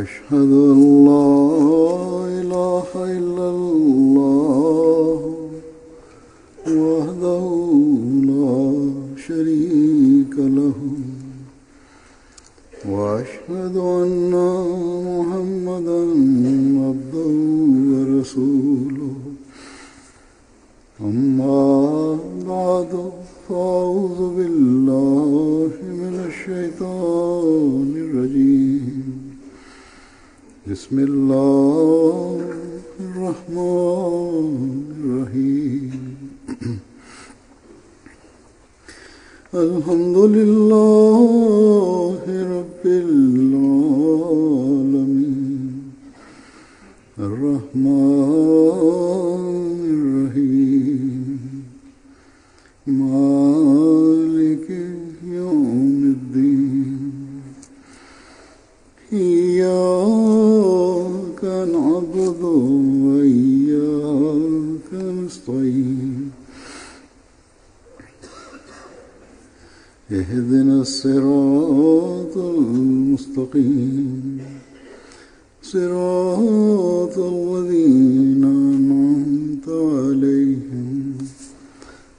أشهد أن لا إله إلا الله وحده لا شريك له وأشهد أن محمدا عبده ورسوله أما بعد فأعوذ بالله من الشيطان الرجيم بسم الله الرحمن الرحيم الحمد لله رب العالمين الرحمن الرحيم مالك يوم الدين إياك نعبد وإياك نستعين اهدنا الصراط المستقيم صراط الذين أنعمت عليهم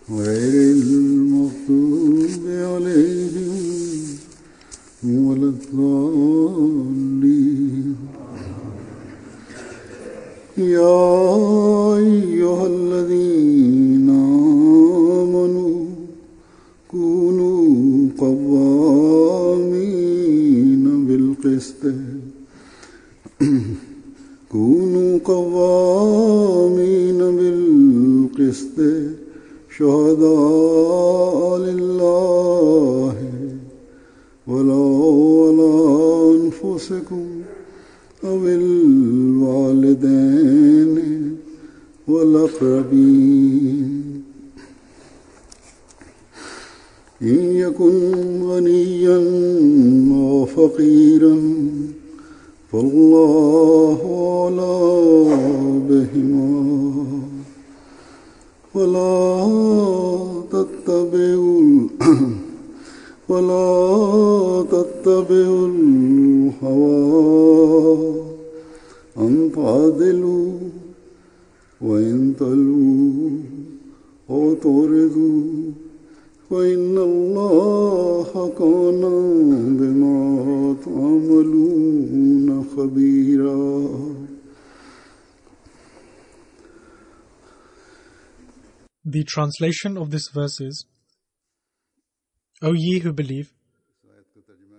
غير المغضوب عليهم ولا الضالين يا أيها الذين آمنوا كونوا قوامين بالقسط شهداء لله ولو على أنفسكم أو الوالدين والأقربين إن يكن غنيا أو فقيرا فالله أعلى بهما ولا تتبعوا الهوى أن تعدلوا وإن تلووا أو تعرضوا فإن الله كان بما تعملون خبيرا. The translation of this verse is, O ye who believe,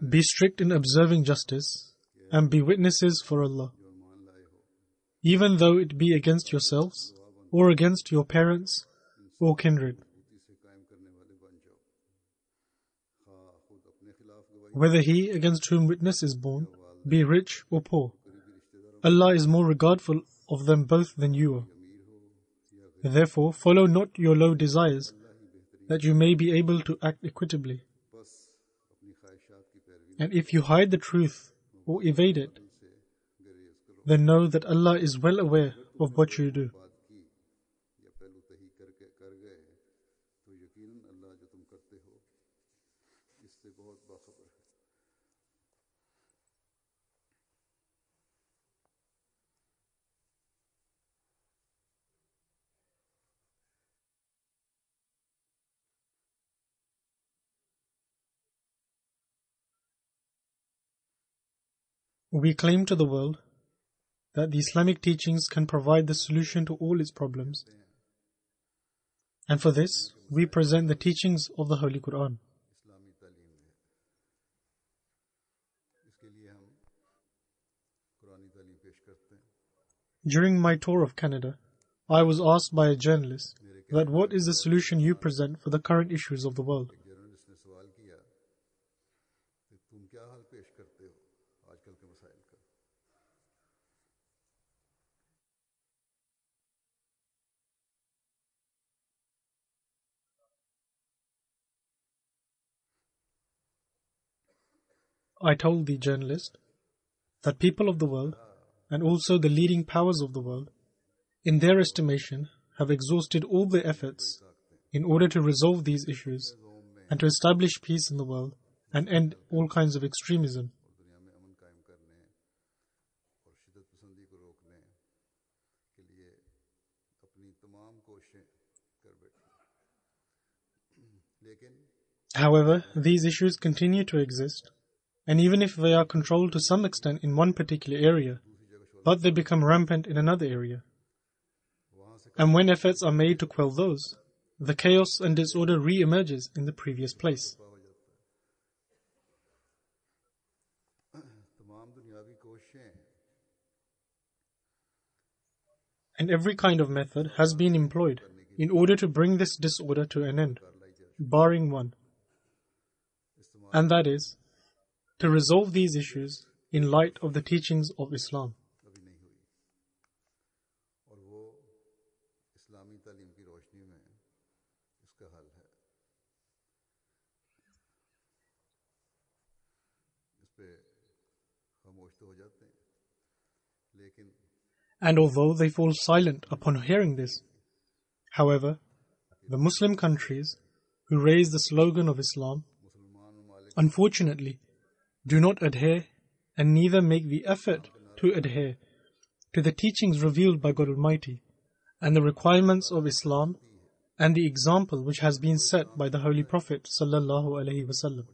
be strict in observing justice and be witnesses for Allah, even though it be against yourselves or against your parents or kindred. Whether he against whom witness is borne be rich or poor, Allah is more regardful of them both than you are. Therefore, follow not your low desires, that you may be able to act equitably. And if you hide the truth or evade it, then know that Allah is well aware of what you do. We claim to the world that the Islamic teachings can provide the solution to all its problems. And for this, we present the teachings of the Holy Quran. During my tour of Canada, I was asked by a journalist that what is the solution you present for the current issues of the world? I told the journalist that people of the world, and also the leading powers of the world, in their estimation, have exhausted all their efforts in order to resolve these issues and to establish peace in the world and end all kinds of extremism. पसंदी को रोकने के लिए अपनी तमाम कोशिशें कर बैठे लेकिन However, these issues continue to exist, and even if they are controlled to some extent in one particular area, but they become rampant in another area. And when efforts are made to quell those, the chaos and disorder re-emerges in the previous place. And every kind of method has been employed in order to bring this disorder to an end, barring one. And that is, to resolve these issues in light of the teachings of Islam. And although they fall silent upon hearing this, however, the Muslim countries who raise the slogan of Islam, unfortunately, do not adhere and neither make the effort to adhere to the teachings revealed by God Almighty and the requirements of Islam and the example which has been set by the Holy Prophet sallallahu alaihi wasallam.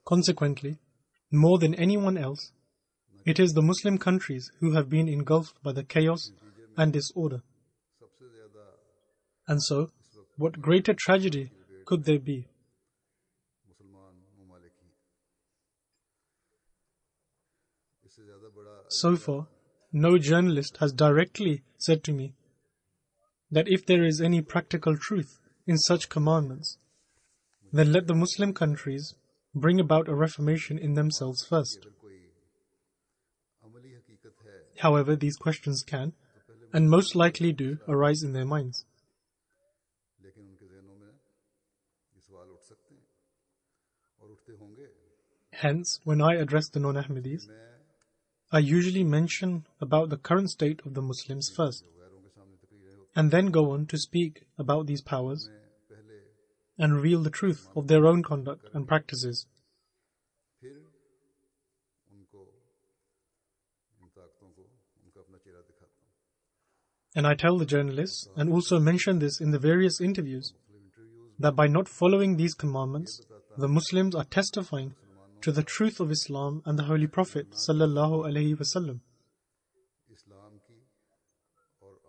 Consequently, more than anyone else, it is the Muslim countries who have been engulfed by the chaos and disorder. And so, what greater tragedy could there be? So far, no journalist has directly said to me that if there is any practical truth in such commandments, then let the Muslim countries bring about a reformation in themselves first. However, these questions can, and most likely do, arise in their minds. Hence, when I address the non-Ahmadis, I usually mention about the current state of the Muslims first, and then go on to speak about these powers and reveal the truth of their own conduct and practices. And I tell the journalists, and also mention this in the various interviews, that by not following these commandments, the Muslims are testifying to the truth of Islam and the Holy Prophet sallallahu alaihi wasallam.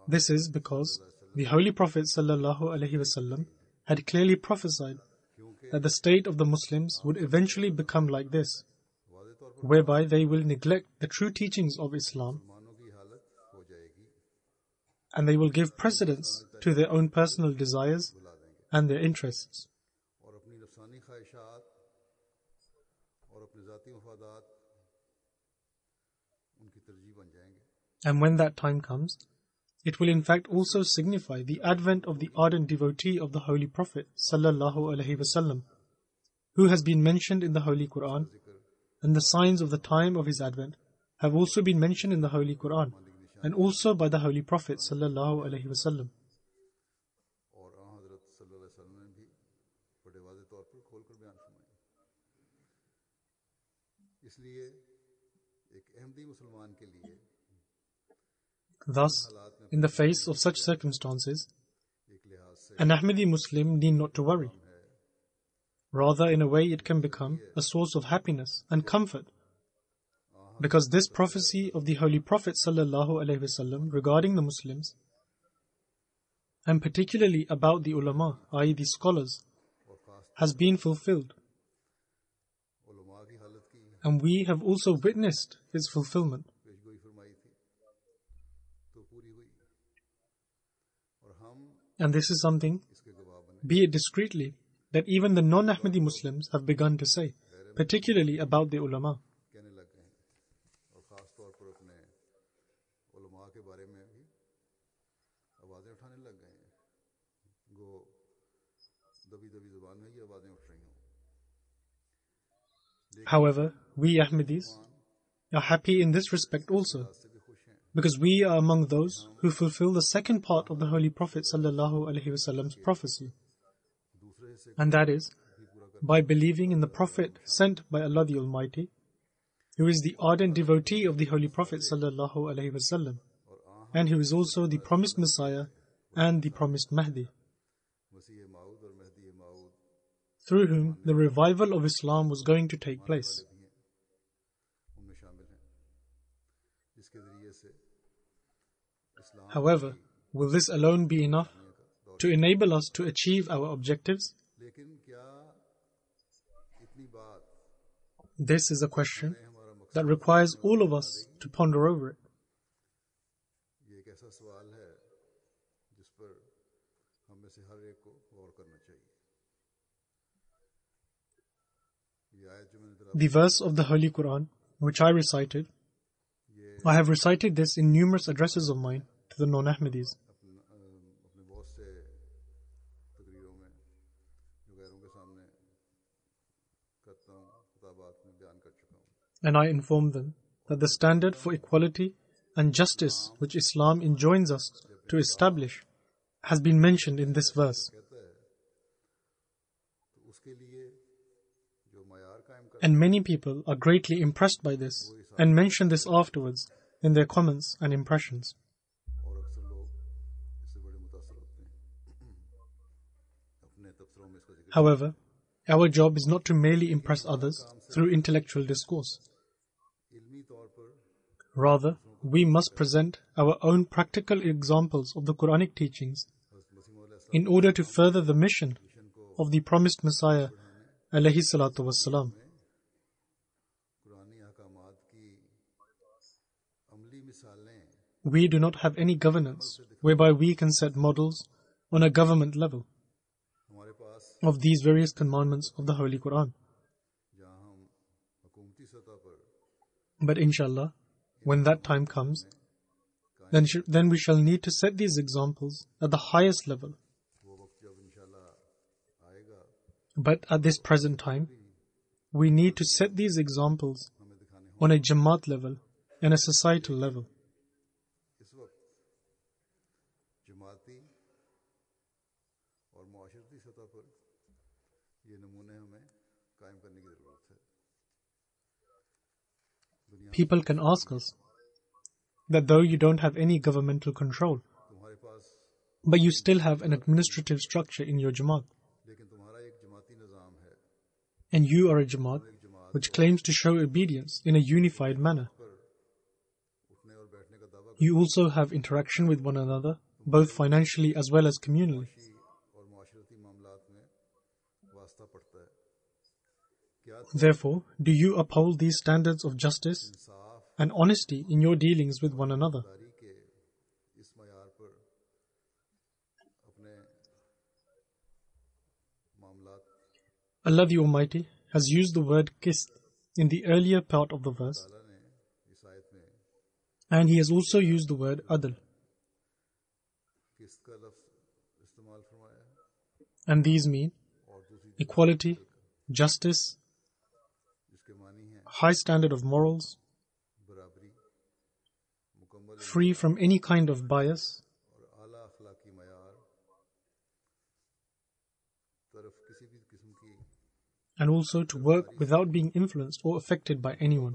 This is because the Holy Prophet sallallahu alaihi wasallam had clearly prophesied that the state of the Muslims would eventually become like this, whereby they will neglect the true teachings of Islam and they will give precedence to their own personal desires and their interests. And when that time comes, it will in fact also signify the advent of the ardent devotee of the Holy Prophet sallallahu alaihi wasallam, who has been mentioned in the Holy Quran, and the signs of the time of his advent have also been mentioned in the Holy Quran, and also by the Holy Prophet sallallahu alaihi wasallam. Thus, in the face of such circumstances, an Ahmadi Muslim need not to worry. Rather, in a way, it can become a source of happiness and comfort, because this prophecy of the Holy Prophet ﷺ regarding the Muslims, and particularly about the ulama, i.e. the scholars, has been fulfilled. And we have also witnessed its fulfillment. And this is something, be it discreetly, that even the non-Ahmadi Muslims have begun to say, particularly about the ulama. However, we Ahmadis are happy in this respect also, because we are among those who fulfill the second part of the Holy Prophet ﷺ's prophecy, and that is by believing in the Prophet sent by Allah the Almighty, who is the ardent devotee of the Holy Prophet sallallahu alaihi wasallam, and who is also the promised Messiah and the promised Mahdi, through whom the revival of Islam was going to take place. However, will this alone be enough to enable us to achieve our objectives? This is a question that requires all of us to ponder over it. The verse of the Holy Quran, which I recited, I have recited this in numerous addresses of mine to the non-Ahmadis. And I informed them that the standard for equality and justice which Islam enjoins us to establish has been mentioned in this verse. And many people are greatly impressed by this and mention this afterwards in their comments and impressions. However, our job is not to merely impress others through intellectual discourse. Rather, we must present our own practical examples of the Quranic teachings in order to further the mission of the promised Messiah alayhi salatu wassalam. We do not have any governance whereby we can set models on a government level of these various commandments of the Holy Quran. But inshallah, when that time comes, then we shall need to set these examples at the highest level. But at this present time, we need to set these examples on a Jamaat level and a societal level. People can ask us that though you don't have any governmental control, but you still have an administrative structure in your Jamaat, and you are a Jamaat which claims to show obedience in a unified manner. You also have interaction with one another, both financially as well as communally. Therefore, do you uphold these standards of justice and honesty in your dealings with one another? Allah the Almighty has used the word qist in the earlier part of the verse, and He has also used the word adl. And these mean equality, justice, high standard of morals, free from any kind of bias, and also to work without being influenced or affected by anyone.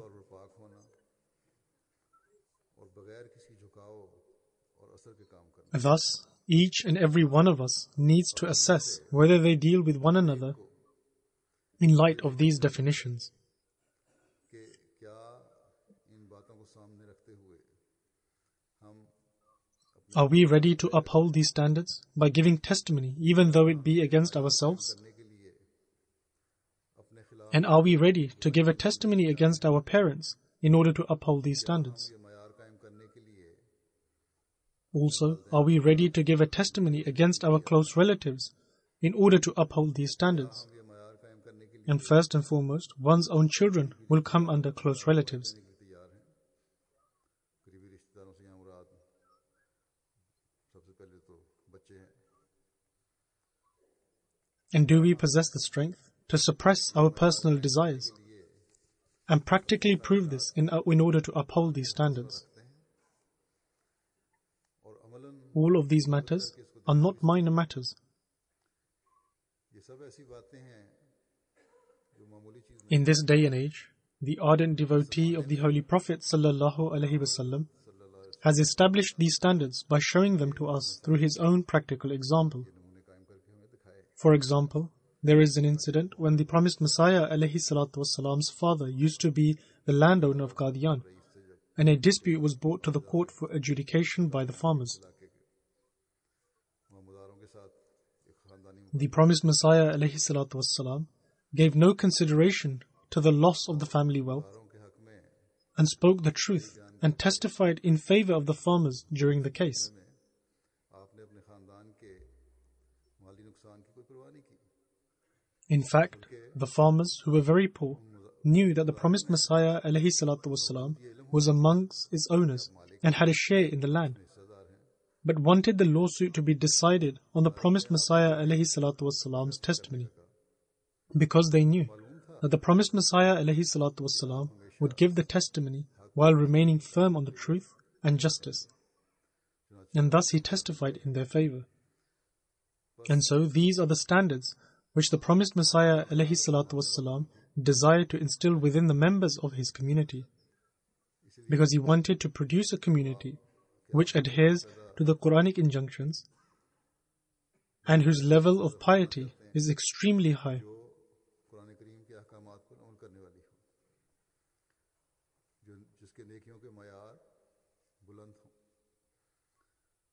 Thus, each and every one of us needs to assess whether they deal with one another in light of these definitions. Are we ready to uphold these standards by giving testimony even though it be against ourselves? And are we ready to give a testimony against our parents in order to uphold these standards? Also, are we ready to give a testimony against our close relatives in order to uphold these standards? And first and foremost, one's own children will come under close relatives. And do we possess the strength to suppress our personal desires and practically prove this in order to uphold these standards? All of these matters are not minor matters. In this day and age, the ardent devotee of the Holy Prophet ﷺ has established these standards by showing them to us through his own practical example. For example, there is an incident when the promised Messiah ﷺ's father used to be the landowner of Qadian, and a dispute was brought to the court for adjudication by the farmers. The promised Messiah ﷺ gave no consideration to the loss of the family wealth and spoke the truth and testified in favor of the farmers during the case. In fact, the farmers, who were very poor, knew that the promised Messiah ﷺ was amongst its owners and had a share in the land, but wanted the lawsuit to be decided on the promised Messiah ﷺ's testimony, because they knew that the promised Messiah ﷺ would give the testimony while remaining firm on the truth and justice, and thus he testified in their favor. And so these are the standards which the promised Messiah ﷺ desired to instill within the members of his community, because he wanted to produce a community which adheres to the Quranic injunctions and whose level of piety is extremely high.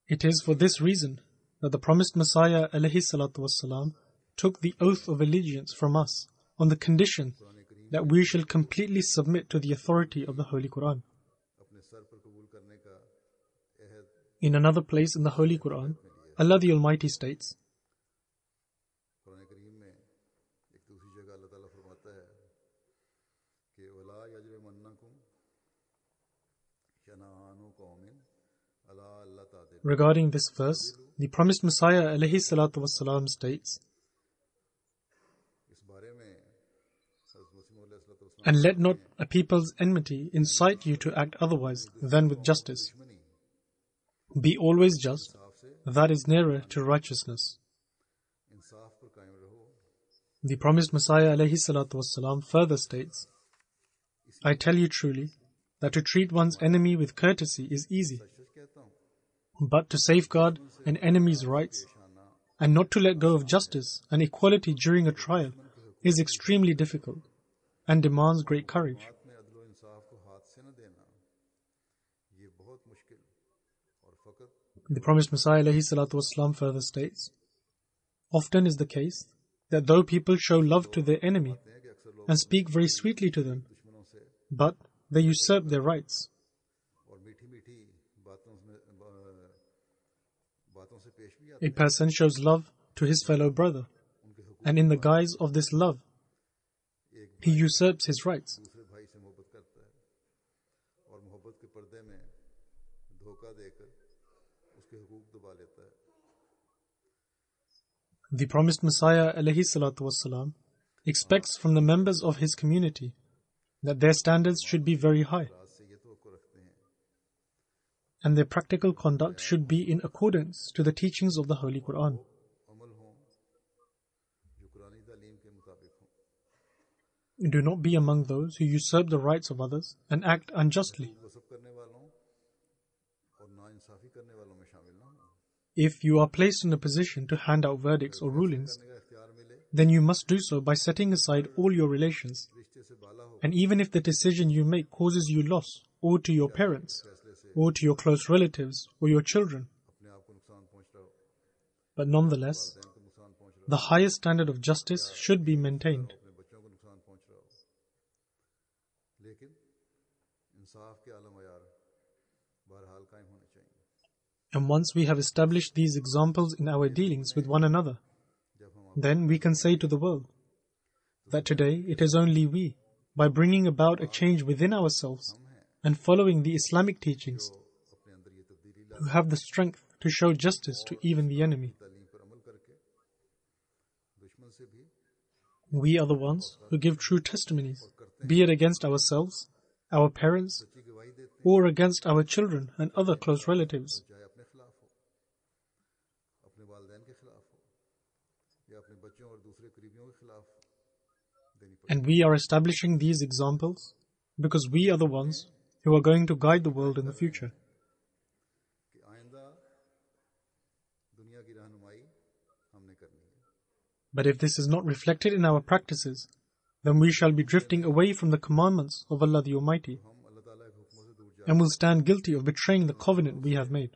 It is for this reason that the promised Messiah ﷺ took the oath of allegiance from us on the condition that we shall completely submit to the authority of the Holy Quran. In another place in the Holy Quran, Allah the Almighty states, regarding this verse, the promised Messiah ﷺ states, "And let not a people's enmity incite you to act otherwise than with justice. Be always just, that is nearer to righteousness." The promised Messiah ﷺ further states, "I tell you truly that to treat one's enemy with courtesy is easy, but to safeguard an enemy's rights and not to let go of justice and equality during a trial is extremely difficult and demands great courage." The promised Messiah ﷺ further states, "Often is the case that though people show love to their enemy and speak very sweetly to them, but they usurp their rights. A person shows love to his fellow brother, and in the guise of this love, he usurps his rights. The promised Messiah ﷺ expects from the members of his community that their standards should be very high, and their practical conduct should be in accordance to the teachings of the Holy Quran. Do not be among those who usurp the rights of others and act unjustly. If you are placed in a position to hand out verdicts or rulings, then you must do so by setting aside all your relations. And even if the decision you make causes you loss, or to your parents, or to your close relatives, or your children. But nonetheless, the highest standard of justice should be maintained. And once we have established these examples in our dealings with one another, then we can say to the world that today it is only we, by bringing about a change within ourselves and following the Islamic teachings, who have the strength to show justice to even the enemy. We are the ones who give true testimonies, be it against ourselves, our parents, or against our children and other close relatives. And we are establishing these examples because we are the ones who are going to guide the world in the future. कि आइंदा दुनिया की रहनुमाई हमने करनी है. But if this is not reflected in our practices, then we shall be drifting away from the commandments of Allah the Almighty हम अल्लाह ताला के हुक्मों से दूर जा and will stand guilty of betraying the covenant we have made.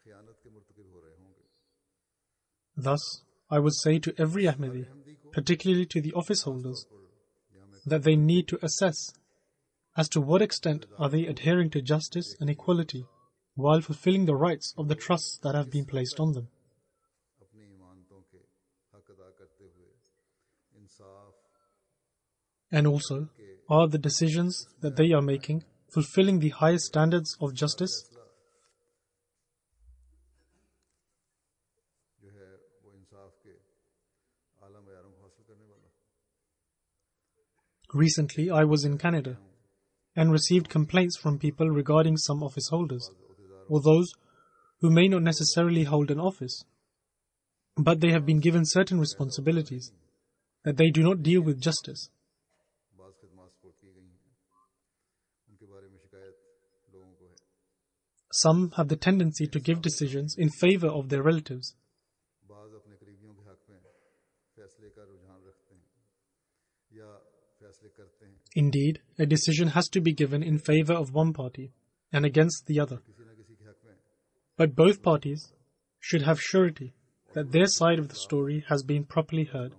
खियानत के मुर्तकिब हो रहे होंगे. Thus, I would say to every Ahmadi, particularly to the office holders, that they need to assess as to what extent are they adhering to justice and equality while fulfilling the rights of the trusts that have been placed on them. अपनी इमानतों के हक अदा करते हुए इंसाफ And also, are the decisions that they are making fulfilling the highest standards of justice? जो है वो इंसाफ के आला मयारों को हासिल करने वाला. Recently, I was in Canada and received complaints from people regarding some office holders, or those who may not necessarily hold an office, but they have been given certain responsibilities, that they do not deal with justice. बाज़ खिदमात support की गई हैं, उनके बारे में शिकायत लोगों को है. Some have the tendency to give decisions in favor of their relatives. बाज़ अपने करीबियों के हक में फैसले का रुझान रखते हैं या फैसले करते हैं. Indeed, a decision has to be given in favor of one party and against the other. किसी न किसी के हक में But both parties should have surety that their side of the story has been properly heard,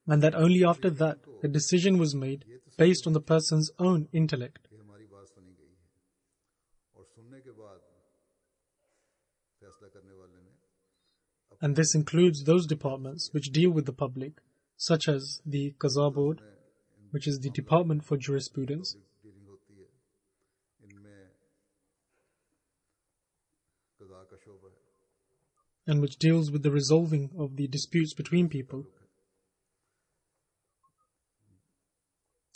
and that only after that a decision was made based on the person's own intellect. कि हमारी बात सुनी गई है और सुनने के बाद फैसला करने वाले ने And this includes those departments which deal with the public, such as the Qaza Board, which is the Department for Jurisprudence, dealing होती है. इनमें कज़ा का शोबा है. and which deals with the resolving of the disputes between people.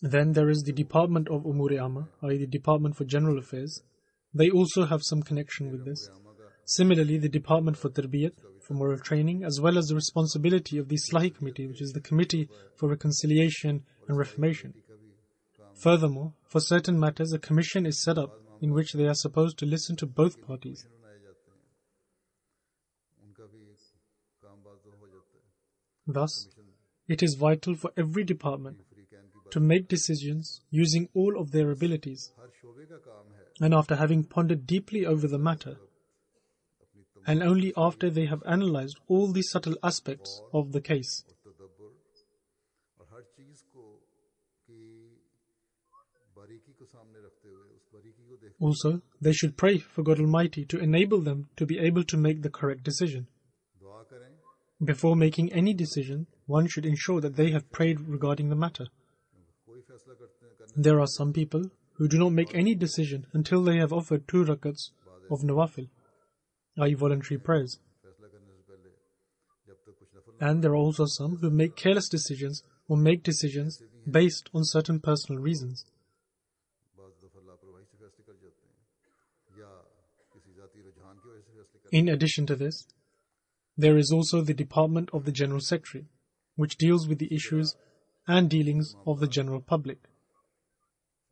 Then there is the Department of Umur-e Amma, i.e. the Department for General Affairs. They also have some connection with this. Similarly, the Department for Tarbiyat, for moral training, as well as the responsibility of the Islahi Committee, which is the Committee for Reconciliation and Reformation. Furthermore, for certain matters, a commission is set up in which they are supposed to listen to both parties. बनाए जाते हैं, उनका भी काम बात हो जाता है. Thus, it is vital for every department free can की to make decisions using all of their abilities, हर शोबे का काम है and after having pondered deeply over the matter, and only after they have analyzed all the subtle aspects of the case. और तदब्बर और हर चीज को की बारीकी को सामने रखते हुए उस बारीकी को देखते Also, they should pray for God Almighty to enable them to be able to make the correct decision. हुए दुआ करें. Before making any decision, one should ensure that they have prayed regarding the matter. कोई फैसला करने There are some people who do not make any decision until they have offered 2 rakats of nawafil, i.e. voluntary prayers. फैसला करने से पहले जब तक कुछ नफल And there are also some who make careless decisions or make decisions based on certain personal reasons. बाज़ दफा लापरवाही से फैसले कर जाते हैं या किसी जाती रुझान की वजह से फैसले करते In addition to this, there is also the Department of the General Secretary, which deals with the issues and dealings of the general public. हैं.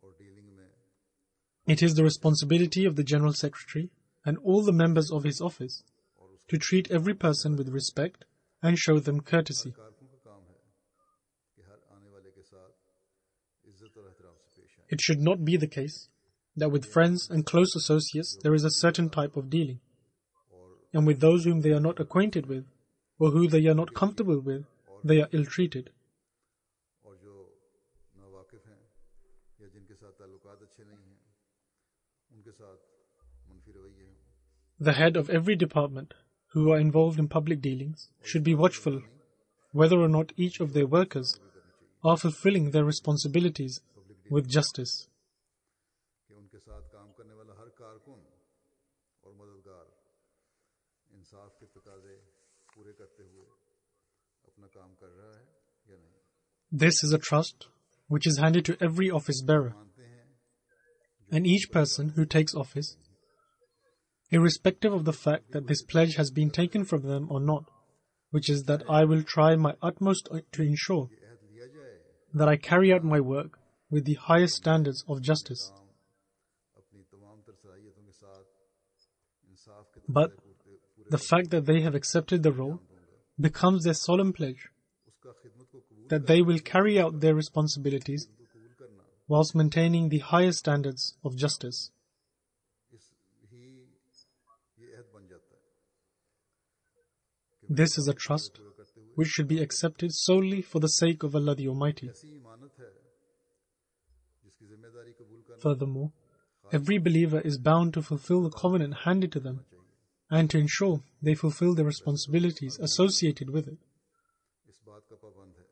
और डीलिंग में It is the responsibility of the General Secretary and all the members of his office to treat every person with respect and show them courtesy. कारकुन का काम है कि हर आने वाले के साथ इज्जत और एहतराम से पेश आए. It should not be the case that with friends and close associates there is a certain type of dealing, and with those whom they are not acquainted with or who they are not comfortable with, they are ill-treated. और जो नावाकिफ हैं या जिनके साथ ताल्लुकात अच्छे नहीं हैं उनके साथ मनफी रवैये हैं. The head of every department who are involved in public dealings should be watchful whether or not each of their workers are fulfilling their responsibilities with justice. कि उनके साथ काम करने वाला हर कारकुन और मददगार इंसाफ के तकाजे पूरे करते हुए अपना काम कर रहा है या नहीं. This is a trust which is handed to every office bearer, मानते हैं and each person who takes office, irrespective of the fact that this pledge has been taken from them or not, which is that I will try my utmost to ensure अहद लिया जाए that I carry out my work with the highest standards of justice. अपनी तमाम तर सलाहियतों के साथ इंसाफ के But पूरे the fact that they have accepted the role becomes their solemn pledge उसका खिदमत को कबूल that they will carry out their responsibilities करना whilst maintaining the highest standards of justice. इस ही ये अहद बन जाता है This is a trust which should be accepted solely for the sake of Allah the Almighty. ऐसी इमानत है जिसकी जिम्मेदारी कबूल करना Furthermore, every believer is bound to fulfill the covenant handed to them and to ensure they fulfill their responsibilities associated with it. इस बात का पाबंद है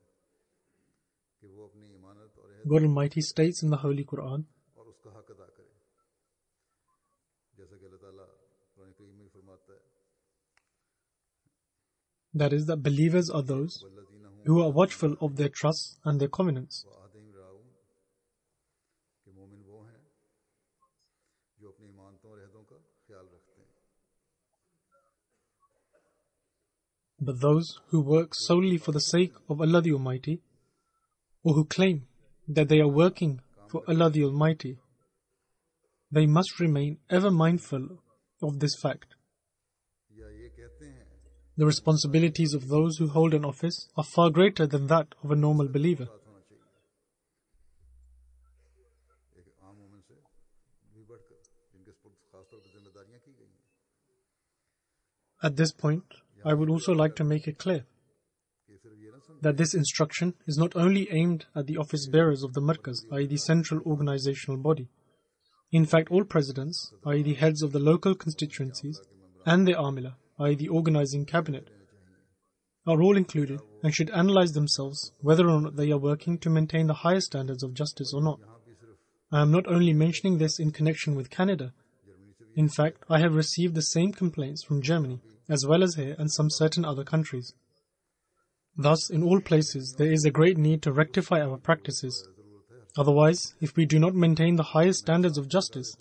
कि वो अपनी इमानत और अहद God Almighty states in the Holy Quran, और उसका हक अदा करे जैसा कि अल्लाह ताला कुरान करीम में फरमाता है that is, that believers are those वल्लज़ीना हुम who are watchful of their trusts and their covenants. वअहदिहिम राऊन कि मोमिन वो हैं जो अपनी इमानतों और अहदों का ख्याल रखते हैं But those who work solely for the sake of Allah the Almighty, or who claim that they are working for Allah the Almighty, they must remain ever mindful of this fact. या ये कहते हैं The responsibilities of those who hold an office are far greater than that of a normal believer. साथ होना चाहिए एक आम मोमिन से भी बढ़कर जिनके सपुर्द खासतौर पर जिम्मेदारियां की गई हैं At this point, I would also like to make it clear कि सिर्फ ये ना समझ that this instruction is not only aimed at the office bearers of the Markaz, i.e. the central organizational body. In fact, all presidents, i.e. the heads of the local constituencies, and their amila, i.e. the organizing cabinet, are all included and should analyze themselves whether or not they are working to maintain the highest standards of justice or not. I am not only mentioning this in connection with Canada. In fact, I have received the same complaints from Germany, as well as here and some certain other countries. Thus, in all places, there is a great need to rectify our practices. Otherwise, if we do not maintain the highest standards of justice,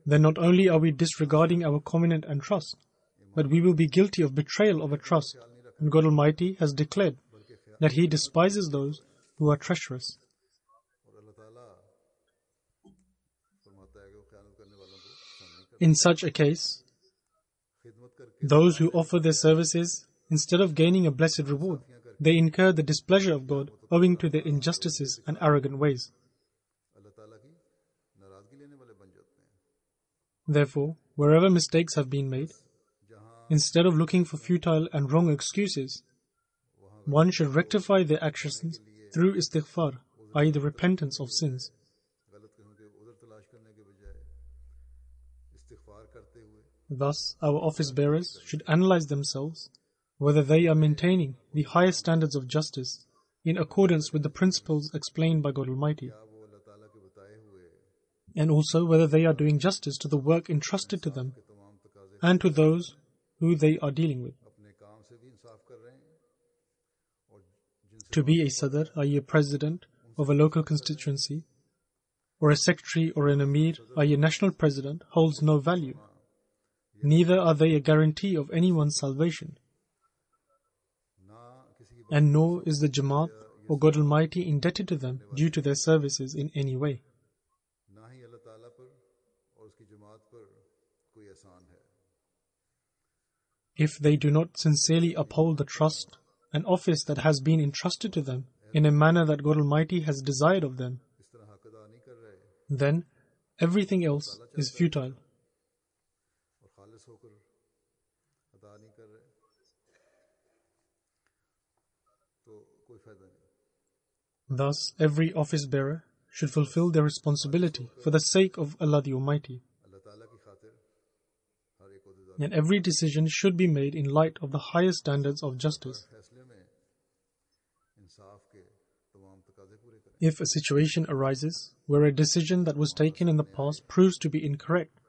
then not only are we disregarding our covenant and trust, but we will be guilty of betrayal of a trust, and God Almighty has declared that He despises those who are treacherous. और अल्लाह ताला फरमाता है कि वो ख़यानत करने वालों को पसंद नहीं करता In such a case, खिदमत करके those who offer their services, instead of gaining a blessed reward, they incur the displeasure of God owing to their injustices and arrogant ways. अल्लाह ताला की नाराज़गी लेने वाले बन जाते हैं Therefore, wherever mistakes have been made, जहाँ instead of looking for futile and wrong excuses, one should rectify their actions through istighfar, i.e. the repentance of sins. गलत किस्म के उधर तलाश करने के बजाय इस्तिग़फ़ार करते हुए Thus, our office bearers should analyze themselves whether they are maintaining the highest standards of justice in accordance with the principles explained by God Almighty, क्या वो अल्लाह ताला के बताए हुए and also whether they are doing justice to the work entrusted to them तमाम तकाज़े and to those who they are dealing with. अपने काम से भी इंसाफ कर रहे हैं और जिनसे To be a sadr, i.e. a president of a local constituency, or a secretary or an emir, i.e. a national president, holds no value. Neither are they a guarantee of anyone's salvation, ना किसी की and nor is the Jamaat or God Almighty indebted to them due to their services in any way. ना ही अल्लाह ताला पर और उसकी जमात पर कोई एहसान है If they do not sincerely uphold the trust and office that has been entrusted to them in a manner that God Almighty has desired of them, इस तरह हक अदा नहीं कर रहे then everything else is futile. और खालिस होकर अदा नहीं कर रहे तो कोई फ़ायदा नहीं Thus, every office bearer should fulfill their responsibility for the sake of Allah the Almighty, अल्लाह ताला की खातिर हर एक ओहदेदार and every decision should be made in light of the highest standards of justice. फैसले में इंसाफ के तमाम तकाज़े पूरे करें If a situation arises where a decision that was taken in the past proves to be incorrect,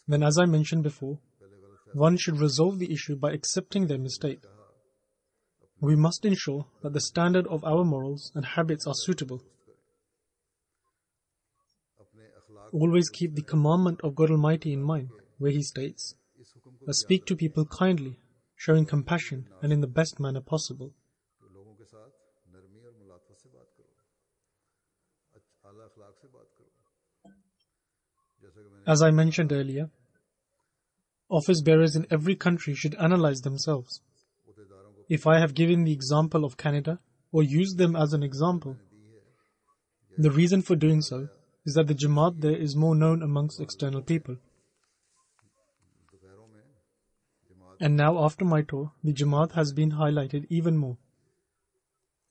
then as I mentioned before, one should resolve the issue by accepting their mistake. We must ensure that the standard of our morals and habits are suitable. अपने अखलाक Always keep the commandment of God Almighty in mind, where He states, इस हुक्म को "Speak to people kindly, showing compassion and in the best manner possible." कि लोगों के साथ नरमी और मुलातफत से बात करो आला अखलाक से बात करो, जैसा कि मैंने As I mentioned earlier, office bearers in every country should analyze themselves. उहदेदारों को If I have given the example of Canada or used them as an example, the reason for doing so is that the Jamaat there is more known amongst external people. दोपहरों में जमात And now after my tour, the Jamaat has been highlighted even more.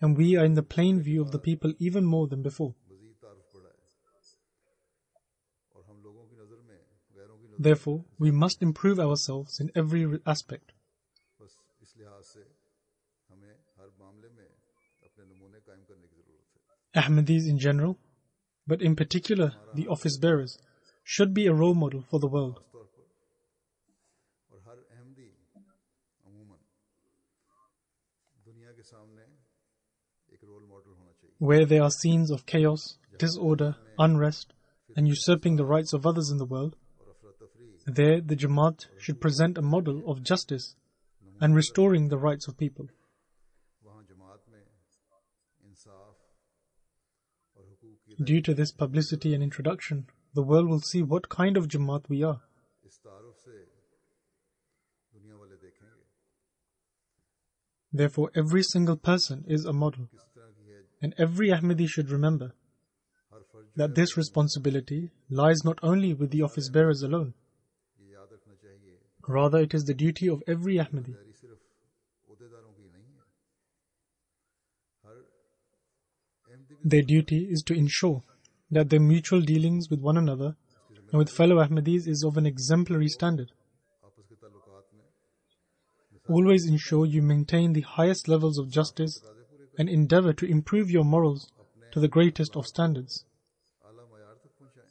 And we are in the plain view of the people even more than before. मजीद तारुफ बढ़ा है और हम लोगों की नज़र में गैरों की नज़र Therefore, we must improve ourselves in every aspect. बस इस लिहाज से हमें हर मामले में अपने नमूने कायम करने की ज़रूरत है। Ahmadis in general, but in particular the office bearers, should be a role model for the world. खास तौर पर और हर अहमदी अमूमन दुनिया के सामने एक रोल मॉडल होना चाहिए। Where there are scenes of chaos, disorder, unrest, and usurping the rights of others in the world, और अफरा तफरी there the Jamaat should present a model of justice and restoring the rights of people. वहाँ जमात में इंसाफ और हुकूक की Due to this publicity and introduction, the world will see what kind of Jamaat we are. इस तारुफ से दुनिया वाले देखेंगे Therefore, every single person is a model, किस तरह की है। and every Ahmadi should remember हर फर्ज that this responsibility lies not only with the office bearers alone, ये याद रखना चाहिए, rather it is the duty of every Ahmadi. तैयारी सिर्फ उहदेदारों की नहीं है। हर अहमदी भी Their duty is to ensure that their mutual dealings with one another and with fellow Ahmadis is of an exemplary standard. आपस के ताल्लुकात में Always ensure you maintain the highest levels of justice and endeavor to improve your morals to the greatest of standards. आला मयार तक पहुंचाएं।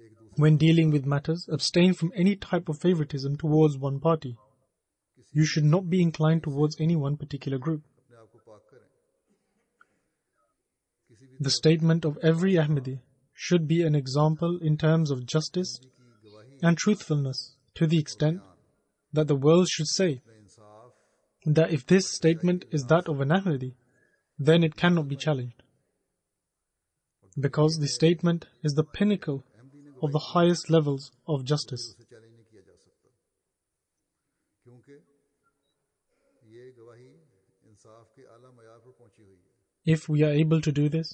एक दूसरे When dealing with matters, abstain from any type of favoritism towards one party. You should not be inclined towards any one particular group. अपने आप को पाक करें। किसी भी The statement of every Ahmadi should be an example in terms of justice की गवाही and truthfulness to the extent that the world should say में इंसाफ that if this statement is that of an Ahmadi, then it cannot be challenged. Because the statement is the pinnacle of the highest levels of justice. उसे challenge नहीं किया जा सकता, क्योंकि ये गवाही इंसाफ के आला मयार पर पहुंची हुई है। If we are able to do this,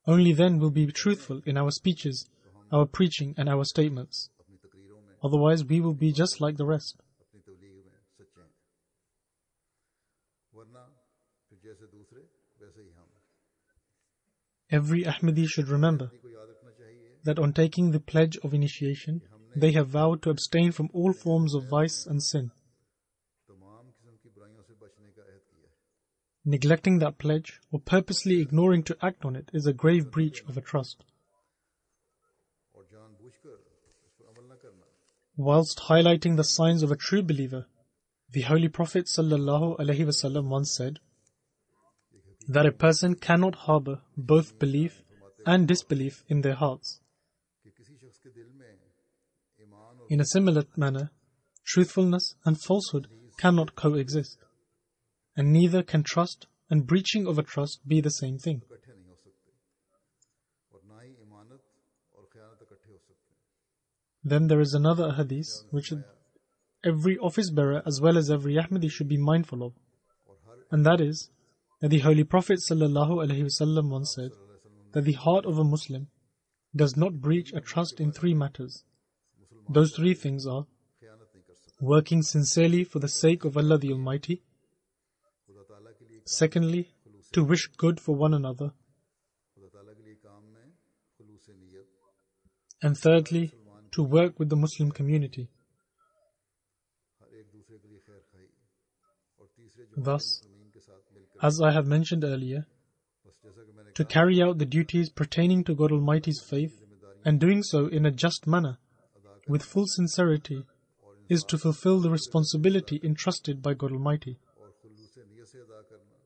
only then will we be truthful in our speeches, our preaching and our statements. अपनी तकरीरों में, Otherwise, we will be just like the rest. अपनी तबलीग में सच्चे हैं, वरना फिर जैसे दूसरे वैसे ही हम। Every Ahmadi should remember को याद रखना चाहिए that on taking the pledge of initiation, they have vowed to abstain from all forms of vice and sin. तमाम किस्म की बुराइयों से बचने का अहद किया है। Neglecting that pledge or purposely ignoring to act on it is a grave breach of a trust. और जानबूझकर इस पर अमल न करना Whilst highlighting the signs of a true believer, the Holy Prophet ﷺ once said that a person cannot harbor both belief and disbelief in their hearts. कि किसी शख्स के दिल में ईमान और In a similar manner, truthfulness and falsehood cannot coexist, and neither can trust and breaching of a trust be the same thing. इकट्ठे नहीं हो सकते, और ना ही ईमानत और खयानत इकट्ठे हो सकते। Then there is another hadith which every office bearer as well as every Ahmadi should be mindful of, and that is that the Holy Prophet ﷺ once said that the heart of a Muslim does not breach a trust in three matters. Those three things are खयानत नहीं कर सकते, working sincerely for the sake of Allah the Almighty, खुदा ताला के लिए secondly, to wish good for one another, खुदा ताला के लिए काम में खुलूस नियत, and thirdly, to work with the Muslim community. हर एक दूसरे के लिए खैर खाई, और तीसरे जो Thus, मुस्लिमीन के साथ मिलकर, as I have mentioned earlier, बस जैसा कि मैंने to carry out the duties pertaining to God Almighty's faith and doing so in a just manner, with full sincerity, is to fulfill the responsibility entrusted by God Almighty. और खुलूस नियत से अदा करना,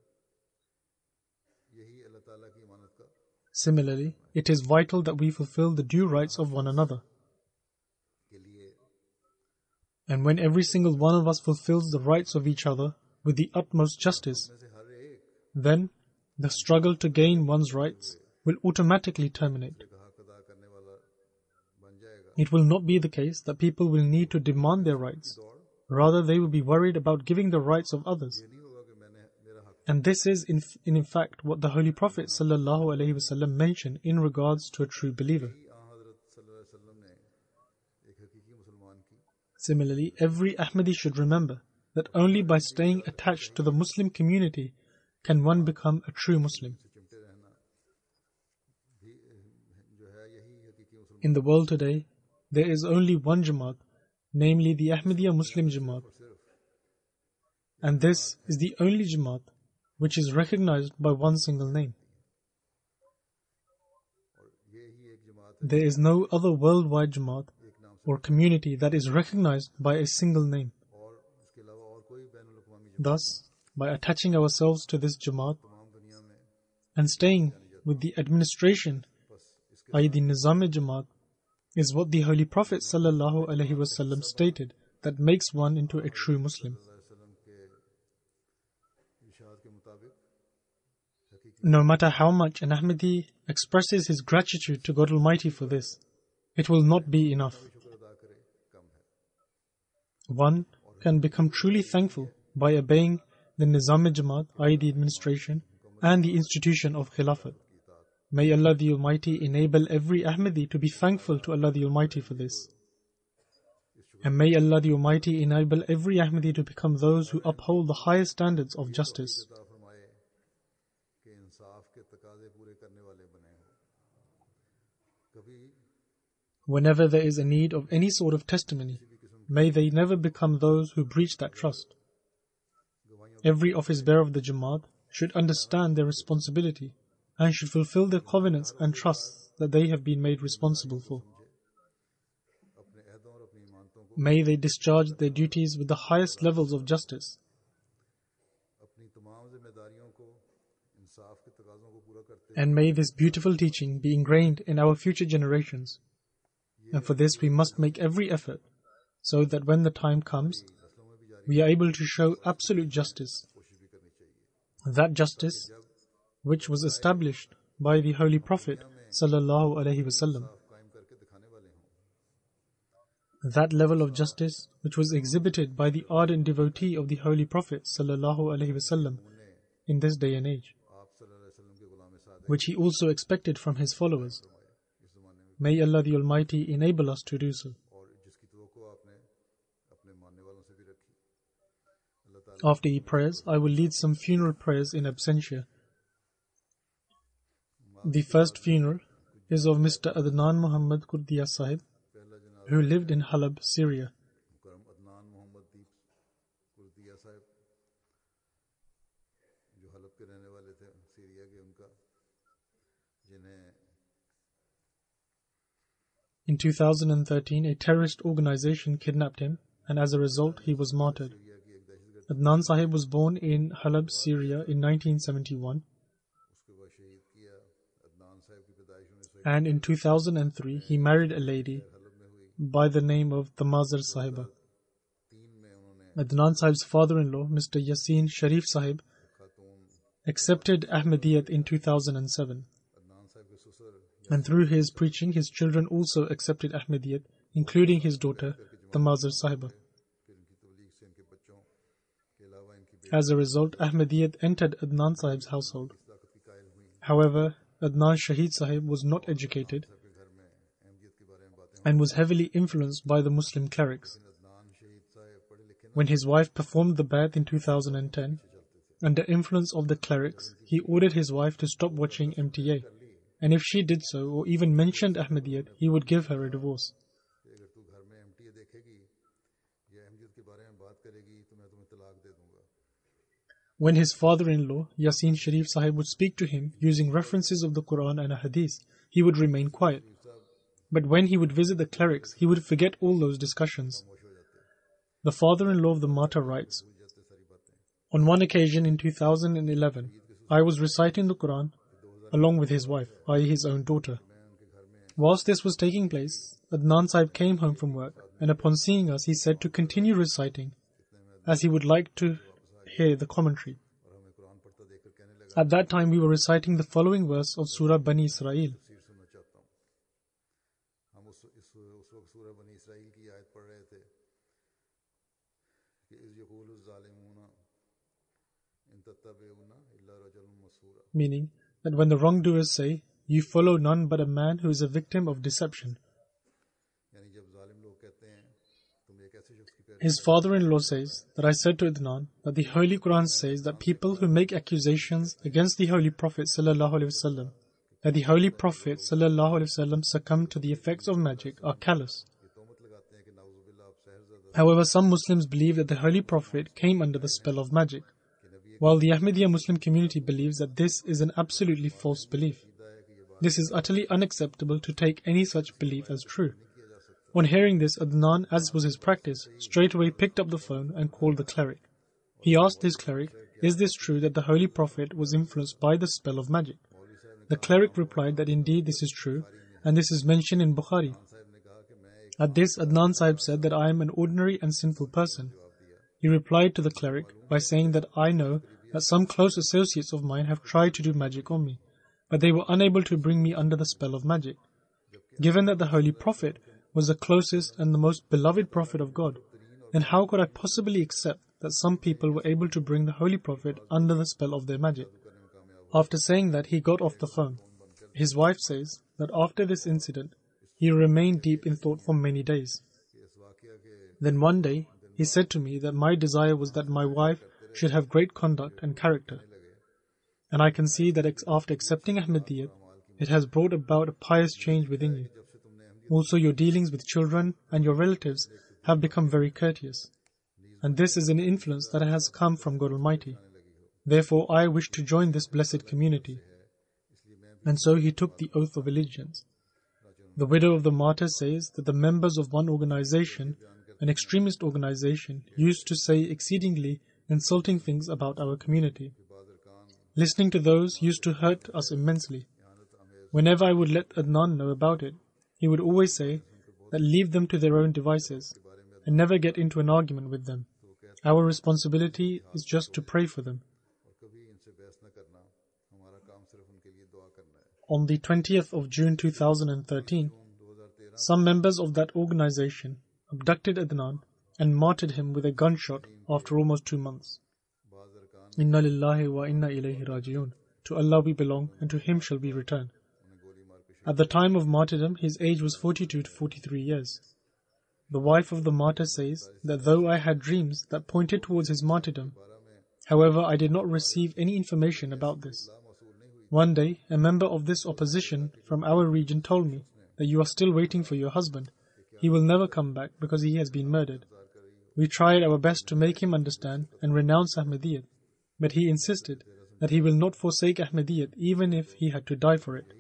यही अल्लाह ताला की इमानत का Similarly, it is vital that we fulfill the due rights of one another. के लिए And when every single one of us fulfills the rights of each other with the utmost justice, में से हर एक then the struggle to gain one's rights will automatically terminate. का हक अदा करने वाला बन जाएगा। It will not be the case that people will need to demand their rights. Rather, they will be worried about giving the rights of others. ये नहीं होगा कि मेरा हक And this is in fact what the Holy Prophet ﷺ mentioned in regards to a true believer. हज़रत सल्लल्लाहु अलैहि वसल्लम ने एक हकीकी मुसलमान की Similarly, every Ahmadi should remember that only by staying attached to the Muslim community can one become a true Muslim. चिमटे रहना भी जो है यही हकीकी मुसलमान In the world today, there is only one Jamaat, namely the Ahmadiyya Muslim Jamaat. And this is the only Jamaat which is recognized by one single name. ये ही एक जमात है There is no other worldwide Jamaat एक नाम से or community that is recognized by a single name. और इसके अलावा और कोई बैनुल अक़वामी जमात Thus, by attaching ourselves to this Jamaat तमाम दुनिया में and staying with the administration, बस इसके i.e. the Nizam-e-Jamaat, is what the Holy Prophet ﷺ stated that makes one into a true Muslim. वसल्लम के इरशाद के मुताबिक हकीकी No matter how much an Ahmadi expresses his gratitude to God Almighty for this, it will not be enough. शुक्र अदा करे कम है। One can become truly thankful by obeying the Nizam-e-Jamaat, i.e. the administration, and the institution of Khilafat. May Allah the Almighty enable every Ahmadi to be thankful to Allah the Almighty for this. And may Allah the Almighty enable every Ahmadi to become those who uphold the highest standards of justice. अता फरमाए कि इंसाफ के तकाजे पूरे करने वाले बने हो। कभी Whenever there is a need of any sort of testimony, may they never become those who breach that trust. Every office bearer of the Jamaat should understand their responsibility and should fulfill their covenants and trusts that they have been made responsible for. अपने अहदों और अपनी इमानतों को May they discharge their duties with the highest levels of justice. अपनी तमाम जिम्मेदारियों को इंसाफ के तकाजों को पूरा करते And may this beautiful teaching be ingrained in our future generations. And for this we must make every effort so that when the time comes, नस्लों में भी जारी we are able to show absolute justice. कोशिश भी करनी चाहिए। That justice which was established by the Holy Prophet sallallahu alaihi wasallam. कायम करके दिखाने वाले हों। That level of justice which was exhibited by the ardent devotee of the Holy Prophet sallallahu alaihi wasallam in this day and age, आप सल्लल्लाहु अलैहि वसल्लम के गुलाम Sadiq which he also expected from his followers. इस ज़माने में May Allah the Almighty enable us to do so. और जिसकी तवक्को आपने अपने मानने वालों से भी रखी। अल्लाह ताला After he prayers, I will lead some funeral prayers in absentia. The first funeral is of Mr. Adnan Muhammad Kurdiya Sahib, पहला जनाज़ा who lived in Halab, Syria. मुकरम अदनान मोहम्मद दीप कुर्दिया साहब जो हलब के रहने वाले थे सीरिया के, उनका जिन्हें In 2013, a terrorist organization kidnapped him, and as a result, he was martyred. Syria की एक दहशतगर्द Adnan Sahib was born in Halab, Syria in 1971, उसके बाद शहीद किया। अदनान साहब की पैदाइश 1901 and in 2003, he married a lady हलब में हुई। by the name of Tamazar Sahiba. 3 में उन्होंने Adnan Sahib's father-in-law, Mr. Yasin Sharif Sahib, Khatoon accepted Ahmadiyyat in 2007. Adnan साहब के ससुर And through his preaching, his children also accepted Ahmadiyyat, including his daughter, Tamazar Sahiba. फिर उनकी तबलीग से उनके बच्चों के अलावा इनकी As a result, Ahmadiyyat entered Adnan Sahib's household. ताकत की कायल हुई। However, Adnan Shahid Sahib was not educated सबके घर में अहमियत के बारे में बातें and was heavily influenced by the Muslim clerics. Adnan शहीद साहब पढ़े लिखे When his wife performed the bath in 2010, under influence of the clerics, he ordered his wife to stop watching MTA. And if she did so, or even mentioned Ahmadiyyat, he would give her a divorce. कि अगर तू घर में MTA देखेगी या अहमियत के बारे में बात करेगी तो मैं तुम्हें तलाक दे दूंगा। When his father-in-law, Yasin Sharif Sahib, would speak to him using references of the Quran and a Hadith, he would remain quiet. But when he would visit the clerics, he would forget all those discussions. The father-in-law of the martyr writes, on one occasion in 2011, I was reciting the Quran along with his wife, i.e. his own daughter. Whilst this was taking place, Adnan Sahib came home from work, and upon seeing us, he said to continue reciting, as he would like to hear the commentary. At that time, we were reciting the following verse of Surah Bani Israel. तफसीर सुनना चाहता हूँ. हम उस वक्त सूरह बनी Israel की आयत पढ़ रहे थे कि इज़ यक़ूलु ज़ालिमून इन तत्तबिऊना इल्ला रजुलन मसूरा. Meaning that when the wrongdoers say, "You follow none but a man who is a victim of deception." यानी जब जालिम लोग कहते हैं तुम एक ऐसे शख्स की पैरवी His father-in-law says that I said to Adnan that the Holy Quran says that people who make accusations against the Holy Prophet ﷺ, that the Holy Prophet ﷺ succumbed to the effects of magic, are callous. ये तोहमत लगाते हैं कि नाउज़ुबिल्लाह आप सहरज़दा However, some Muslims believe that the Holy Prophet came under the spell of magic, while the Ahmadiyya Muslim community believes that this is an absolutely false belief. This is utterly unacceptable to take any such belief as true. On hearing this, Adnan, as was his practice, straightway picked up the phone and called the cleric. He asked his cleric, "Is this true that the Holy Prophet was influenced by the spell of magic?" The cleric replied that indeed this is true, and this is mentioned in Bukhari. At this, Adnan Sahib said that I am an ordinary and sinful person. He replied to the cleric by saying that I know that some close associates of mine have tried to do magic on me, but they were unable to bring me under the spell of magic. Given that the Holy Prophet was the closest and the most beloved Prophet of God, then how could I possibly accept that some people were able to bring the Holy Prophet under the spell of their magic? After saying that, he got off the phone. His wife says that after this incident, he remained deep in thought for many days. Then one day, he said to me that my desire was that my wife should have great conduct and character. And I can see that after accepting Ahmadiyyat, it has brought about a pious change within you. Also, your dealings with children and your relatives have become very courteous. And this is an influence that has come from God Almighty. Therefore, I wish to join this blessed community. And so he took the oath of allegiance. The widow of the martyr says that the members of one organization, an extremist organization, used to say exceedingly insulting things about our community. Listening to those used to hurt us immensely. Whenever I would let Adnan know about it, he would always say that leave them to their own devices and never get into an argument with them. Our responsibility is just to pray for them. On the 20th of June 2013, some members of that organization abducted Adnan and martyred him with a gunshot after almost 2 months. Inna lillahi wa inna ilayhi raji'un. To Allah we belong, and to Him shall we return. At the time of martyrdom, his age was 42 to 43 years. The wife of the martyr says that though I had dreams that pointed towards his martyrdom, however, I did not receive any information about this. One day, a member of this opposition from our region told me that you are still waiting for your husband. He will never come back because he has been murdered. We tried our best to make him understand and renounce Ahmadiyyat, but he insisted that he will not forsake Ahmadiyyat even if he had to die for it.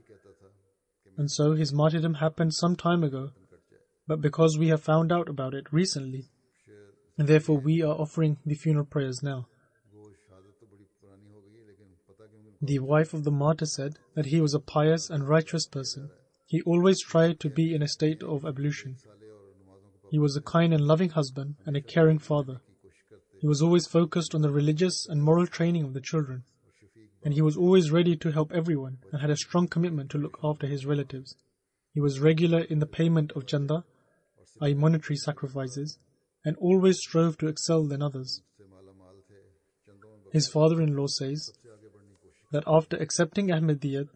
And so his martyrdom happened some time ago, but because we have found out about it recently, and therefore we are offering the funeral prayers now. The wife of the martyr said that he was a pious and righteous person. He always tried to be in a state of ablution. He was a kind and loving husband and a caring father. He was always focused on the religious and moral training of the children. And he was always ready to help everyone and had a strong commitment to look after his relatives. He was regular in the payment of chanda, i.e. monetary sacrifices, and always strove to excel than others. His father-in-law says that after accepting Ahmadiyyat,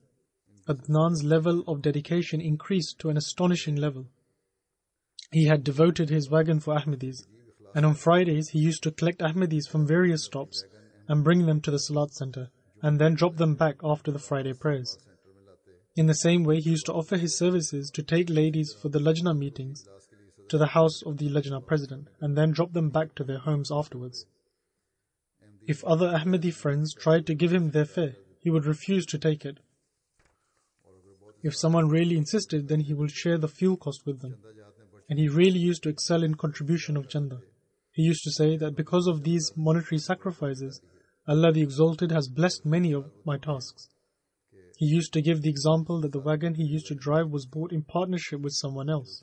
Adnan's level of dedication increased to an astonishing level. He had devoted his wagon for Ahmadis, and on Fridays he used to collect Ahmadis from various stops and bring them to the Salat center, and then drop them back after the Friday prayers. In the same way, he used to offer his services to take ladies for the Lajna meetings to the house of the Lajna president, and then drop them back to their homes afterwards. If other Ahmadi friends tried to give him their fare, he would refuse to take it. If someone really insisted, then he would share the fuel cost with them. And he really used to excel in contribution of chanda. He used to say that because of these monetary sacrifices, Allah the Exalted has blessed many of my tasks. He used to give the example that the wagon he used to drive was bought in partnership with someone else.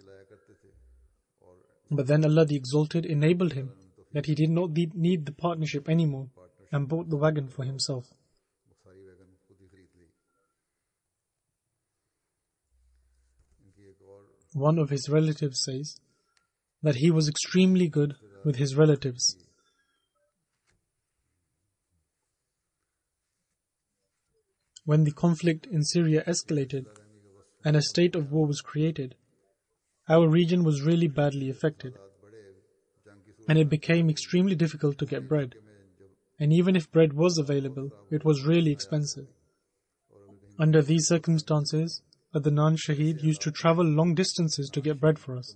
But then Allah the Exalted enabled him that he did not need the partnership anymore and bought the wagon for himself. one of his relatives says that he was extremely good with his relatives. When the conflict in Syria escalated and a state of war was created, our region was really badly affected, and it became extremely difficult to get bread. And even if bread was available, it was really expensive. Under these circumstances, Adnan Shahid used to travel long distances to get bread for us.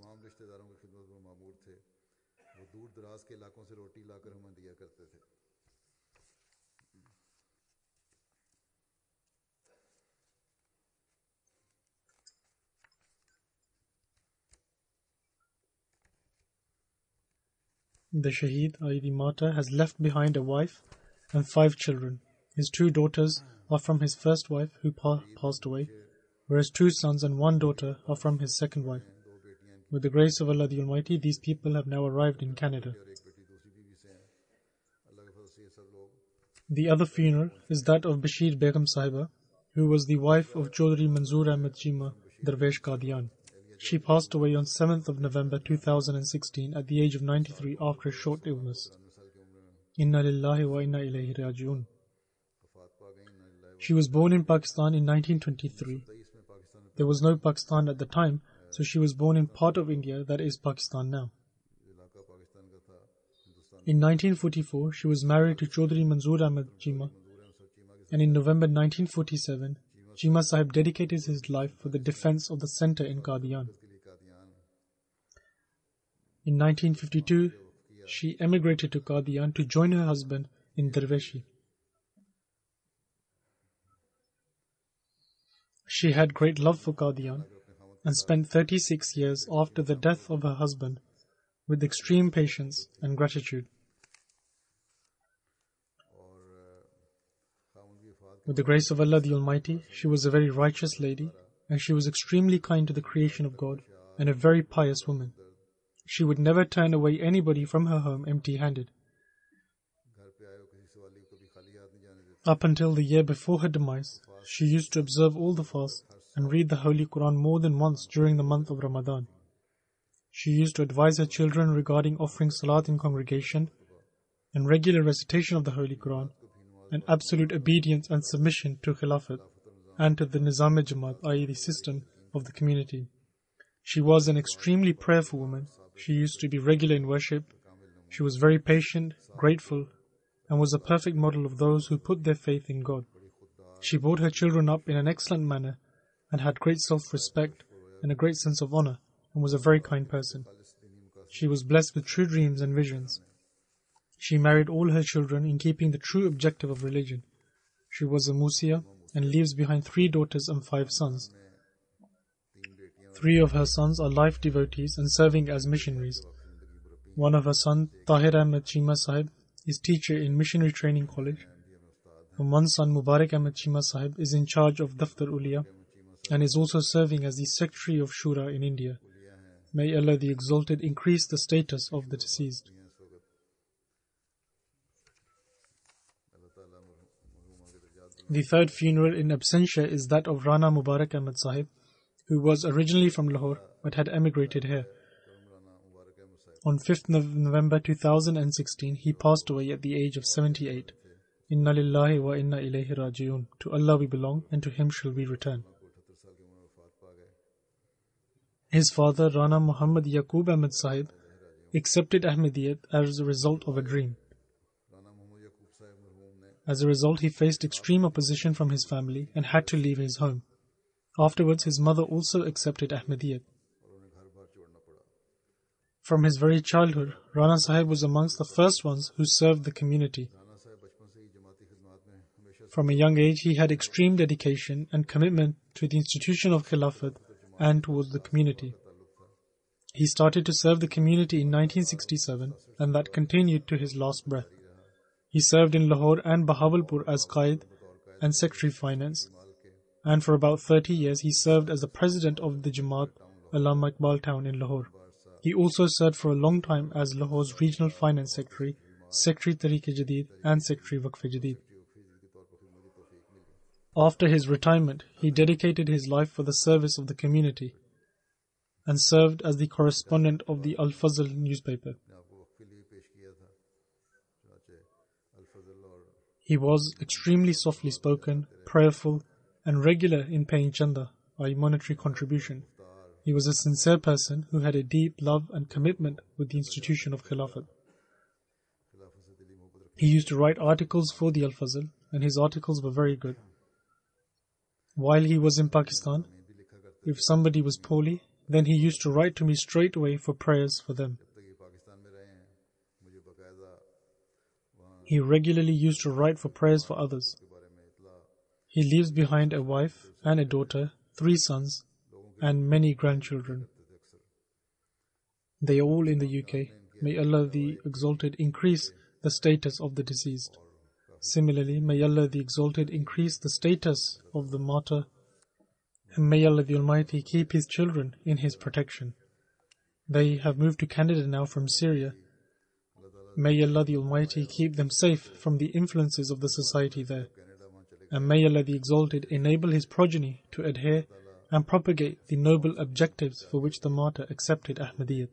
The Shaheed, i.e. the martyr, has left behind a wife and 5 children. His 2 daughters are from his first wife, who passed away, whereas 2 sons and 1 daughter are from his second wife. With the grace of Allah the Almighty, these people have now arrived in Canada. The other funeral is that of Bashir Begum Sahiba, who was the wife of Chaudhry Manzoor Ahmed Chima, Darvesh Qadian. She passed away on 7th of November 2016 at the age of 93 after a short illness. Inna lillahi wa inna ilayhi raji'un. She was born in Pakistan in 1923. There was no Pakistan at the time, so she was born in part of India that is Pakistan now. In 1944, she was married to Chaudhry Manzoor Ahmed Chima, and in November 1947, Chima Sahib dedicated his life for the defense of the center in Qadian. In 1952, she emigrated to Qadian to join her husband in Darveshi. She had great love for Qadian and spent 36 years after the death of her husband with extreme patience and gratitude. With the grace of Allah the Almighty, she was a very righteous lady, and she was extremely kind to the creation of God and a very pious woman. She would never turn away anybody from her home empty-handed. Up until the year before her demise, she used to observe all the fasts and read the Holy Quran more than once during the month of Ramadan. She used to advise her children regarding offering salat in congregation and regular recitation of the Holy Quran, and absolute obedience and submission to Khilafat and to the Nizam-e-Jamaat, i.e. the system of the community. She was an extremely prayerful woman. She used to be regular in worship. She was very patient, grateful, and was a perfect model of those who put their faith in God. She brought her children up in an excellent manner and had great self-respect and a great sense of honor, and was a very kind person. She was blessed with true dreams and visions. She married all her children in keeping the true objective of religion. She was a Musia and leaves behind 3 daughters and 5 sons. 3 of her sons are life devotees and serving as missionaries. One of her sons, Tahir Ahmed Chima Sahib, is teacher in Missionary Training College. And one son, Mubarak Ahmed Chima Sahib, is in charge of Daftar Uliya and is also serving as the Secretary of Shura in India. May Allah the Exalted increase the status of the deceased. The third funeral in absentia is that of Rana Mubarak Ahmed Sahib, who was originally from Lahore but had emigrated here. On 5th November 2016, he passed away at the age of 78. Inna lillahi wa inna ilayhi raji'un. To Allah we belong, and to Him shall we return. His father, Rana Muhammad Yaqub Ahmed Sahib, accepted Ahmadiyyat as a result of a dream. As a result, he faced extreme opposition from his family and had to leave his home. Afterwards, his mother also accepted Ahmadiyyat. From his very childhood, Rana Sahib was amongst the first ones who served the community. From a young age, he had extreme dedication and commitment to the institution of Khilafat and towards the community. He started to serve the community in 1967, and that continued to his last breath. He served in Lahore and Bahawalpur as Qaid and Secretary Finance, and for about 30 years he served as the president of the Jamaat Allama Iqbal Town in Lahore. He also served for a long time as Lahore's Regional Finance Secretary, Secretary Tariq-e-Jadid and Secretary Waqf-e-Jadid. After his retirement, he dedicated his life for the service of the community. and served as the correspondent of the Al-Fazl newspaper. He was extremely softly spoken, prayerful, and regular in paying chanda, i.e. monetary contribution. He was a sincere person who had a deep love and commitment with the institution of Khilafat. He used to write articles for the Al-Fazl, and his articles were very good. While he was in Pakistan, if somebody was poorly, then he used to write to me straight away for prayers for them. He regularly used to write for prayers for others. He leaves behind a wife and a daughter, 3 sons, and many grandchildren. They are all in the UK. May Allah the Exalted increase the status of the deceased. Similarly, may Allah the Exalted increase the status of the martyr, and may Allah the Almighty keep his children in his protection. They have moved to Canada now from Syria. May Allah the Almighty keep them safe from the influences of the society there. And may Allah the Exalted enable his progeny to adhere and propagate the noble objectives for which the martyr accepted Ahmadiyyat.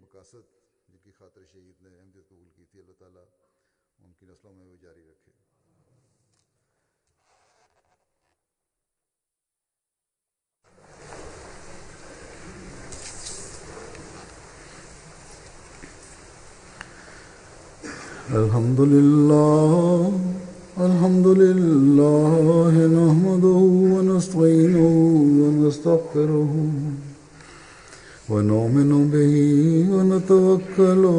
Alhamdulillah, alhamdulillah, nahmaduhu wa nasta'inuhu wa nastaghfiruhu wa nu'minu bihi wa natawakkalu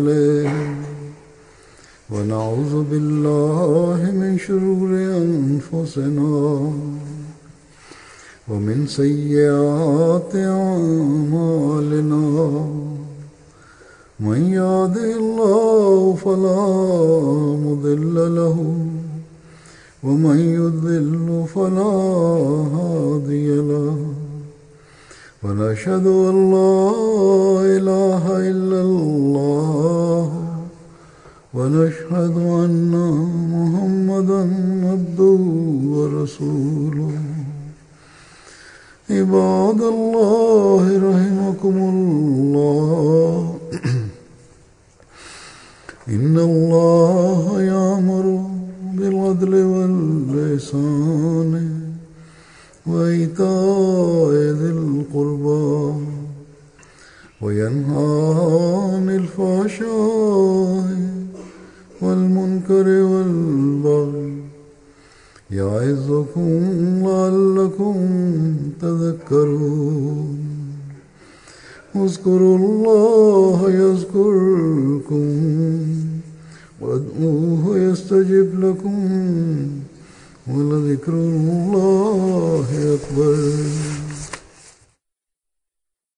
alayhi wa na'udhu billahi min shururi anfusina wa min sayyiati a'malina. من يهده الله فلا مضل له ومن يضلل فلا هادي له ونشهد أن لا إله إلا الله ونشهد أن محمدا عبده ورسوله عباد الله رحمكم الله إن الله يأمر بالعدل والإحسان وإيتاء ذي القربى وينهى عن الفحشاء والمنكر والبغي يعظكم لعلكم تذكرون اذكروا الله يذكركم وادعوه يستجب لكم ولذكر الله أكبر.